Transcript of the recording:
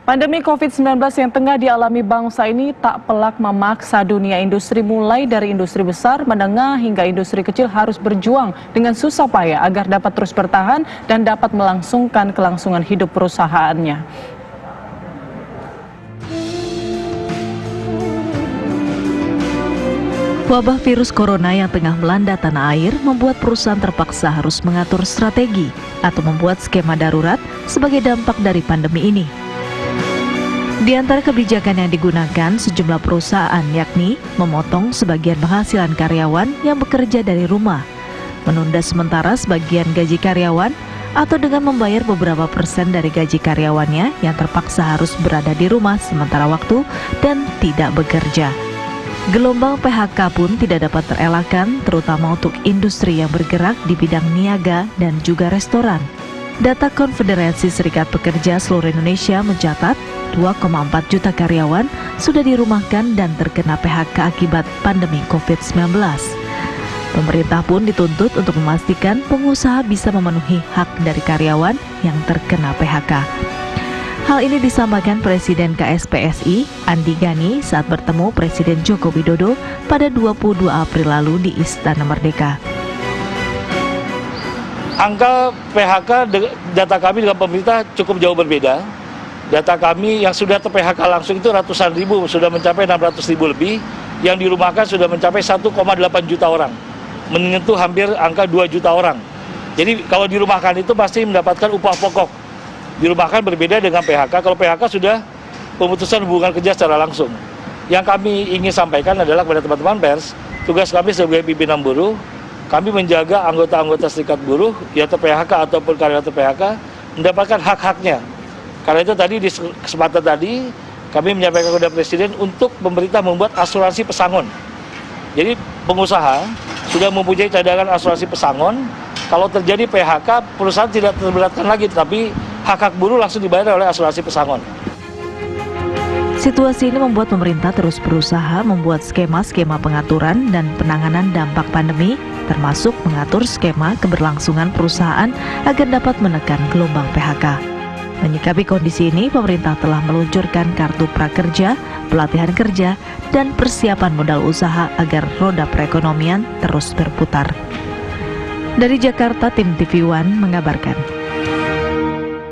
Pandemi COVID-19 yang tengah dialami bangsa ini tak pelak memaksa dunia industri mulai dari industri besar, menengah hingga industri kecil harus berjuang dengan susah payah agar dapat terus bertahan dan dapat melangsungkan kelangsungan hidup perusahaannya. Wabah virus corona yang tengah melanda tanah air membuat perusahaan terpaksa harus mengatur strategi atau membuat skema darurat sebagai dampak dari pandemi ini. Di antara kebijakan yang digunakan sejumlah perusahaan yakni memotong sebagian penghasilan karyawan yang bekerja dari rumah, menunda sementara sebagian gaji karyawan, atau dengan membayar beberapa persen dari gaji karyawannya yang terpaksa harus berada di rumah sementara waktu dan tidak bekerja. Gelombang PHK pun tidak dapat terelakkan, terutama untuk industri yang bergerak di bidang niaga dan juga restoran. Data Konfederasi Serikat Pekerja seluruh Indonesia mencatat 2,4 juta karyawan sudah dirumahkan dan terkena PHK akibat pandemi COVID-19. Pemerintah pun dituntut untuk memastikan pengusaha bisa memenuhi hak dari karyawan yang terkena PHK. Hal ini disampaikan Presiden KSPSI, Andi Gani, saat bertemu Presiden Joko Widodo pada 22 April lalu di Istana Merdeka. Angka PHK data kami dengan pemerintah cukup jauh berbeda. Data kami yang sudah ter-PHK langsung itu ratusan ribu, sudah mencapai 600 ribu lebih. Yang dirumahkan sudah mencapai 1,8 juta orang, menyentuh hampir angka 2 juta orang. Jadi kalau dirumahkan itu pasti mendapatkan upah pokok. Dirumahkan berbeda dengan PHK. Kalau PHK sudah pemutusan hubungan kerja secara langsung. Yang kami ingin sampaikan adalah kepada teman-teman pers, tugas kami sebagai pimpinan buruh, kami menjaga anggota-anggota serikat buruh yang ter-PHK ataupun karyawan ter-PHK mendapatkan hak-haknya. Karena itu tadi di kesempatan tadi kami menyampaikan kepada Presiden untuk pemerintah membuat asuransi pesangon. Jadi pengusaha sudah mempunyai cadangan asuransi pesangon. Kalau terjadi PHK, perusahaan tidak terberatkan lagi, tapi hak-hak buruh langsung dibayar oleh asuransi pesangon. Situasi ini membuat pemerintah terus berusaha membuat skema-skema pengaturan dan penanganan dampak pandemi, termasuk mengatur skema keberlangsungan perusahaan agar dapat menekan gelombang PHK. Menyikapi kondisi ini, pemerintah telah meluncurkan kartu prakerja, pelatihan kerja, dan persiapan modal usaha agar roda perekonomian terus berputar. Dari Jakarta, tim TV One mengabarkan.